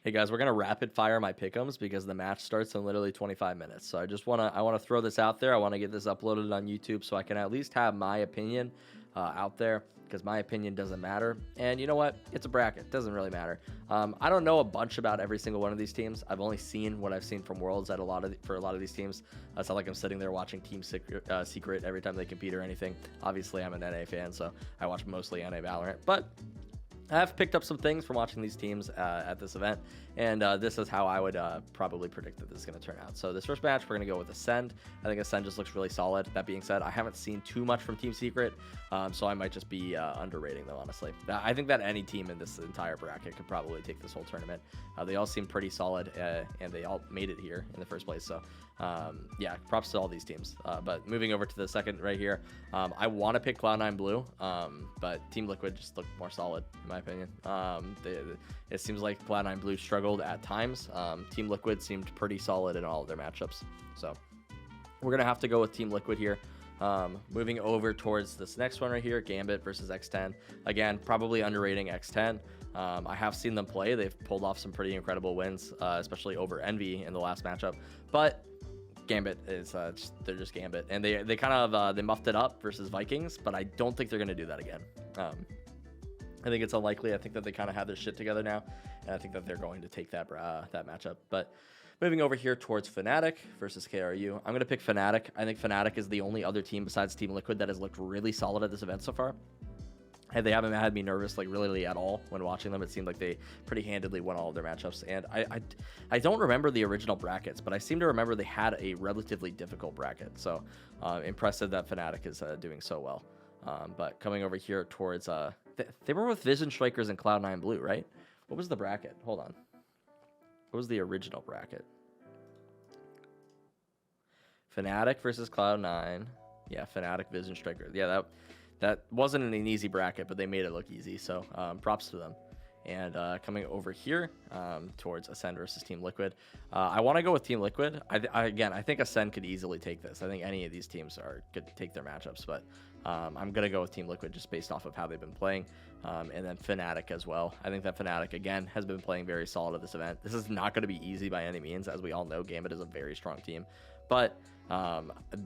Hey guys, we're gonna rapid fire my pick'ems because the match starts in literally 25 minutes. So I wanna throw this out there. I wanna get this uploaded on YouTube so I can at least have my opinion out there because my opinion doesn't matter. And you know what? It's a bracket. It doesn't really matter. I don't know a bunch about every single one of these teams. I've only seen what I've seen from Worlds at for a lot of these teams. It's not like I'm sitting there watching Team Secret every time they compete or anything. Obviously, I'm an NA fan, so I watch mostly NA Valorant, but I've picked up some things from watching these teams at this event, and this is how I would probably predict that this is going to turn out. So this first match, we're going to go with Ascend. I think Ascend just looks really solid. That being said, I haven't seen too much from Team Secret, so I might just be underrating them, honestly. I think that any team in this entire bracket could probably take this whole tournament. They all seem pretty solid, and they all made it here in the first place. So yeah, props to all these teams. But moving over to the second right here, I want to pick Cloud9 Blue, but Team Liquid just looked more solid, in my opinion. It seems like Cloud9 Blue struggled at times. Team Liquid seemed pretty solid in all of their matchups. So we're going to have to go with Team Liquid here. Moving over towards this next one right here, Gambit versus X10. Again, probably underrating X10. I have seen them play. They've pulled off some pretty incredible wins, especially over Envy in the last matchup. But Gambit is they're just Gambit, and they kind of they muffed it up versus Vikings, but I don't think they're going to do that again. I think it's unlikely. I think that they kind of have their shit together now, and I think that they're going to take that matchup. But moving over here towards Fnatic versus KRU, I'm going to pick Fnatic. I think Fnatic is the only other team besides Team Liquid that has looked really solid at this event so far. And they haven't had me nervous, like, really at all when watching them. It seemed like they pretty handedly won all of their matchups. And I don't remember the original brackets, but I seem to remember they had a relatively difficult bracket. So impressive that Fnatic is doing so well. But coming over here towards... they were with Vision Strikers and Cloud9 Blue, right? What was the bracket? Hold on. What was the original bracket? Fnatic versus Cloud9. Yeah, Fnatic, Vision Striker. Yeah, that wasn't an easy bracket, but they made it look easy. So props to them. And coming over here towards Ascend versus Team Liquid, I want to go with Team Liquid. Again, I think Ascend could easily take this. I think any of these teams could take their matchups, but I'm going to go with Team Liquid just based off of how they've been playing. And then Fnatic as well. I think that Fnatic, again, has been playing very solid at this event. This is not going to be easy by any means. As we all know, Gambit is a very strong team. But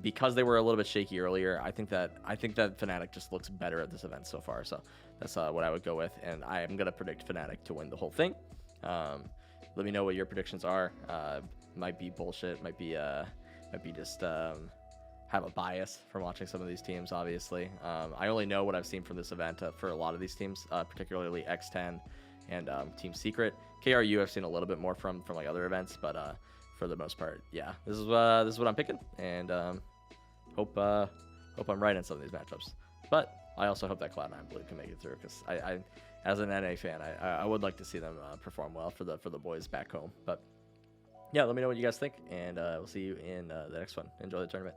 because they were a little bit shaky earlier, I think that Fnatic just looks better at this event so far. So that's what I would go with, and I am gonna predict Fnatic to win the whole thing. Let me know what your predictions are. Might be bullshit. Might be just have a bias from watching some of these teams. Obviously, I only know what I've seen from this event for a lot of these teams, particularly X10 and Team Secret. KRU I've seen a little bit more from like other events, but for the most part, yeah, this is what I'm picking, and hope I'm right in some of these matchups. But I also hope that Cloud9 Blue can make it through, because I as an NA fan, I would like to see them perform well for the boys back home. But yeah, let me know what you guys think, and we'll see you in the next one. Enjoy the tournament.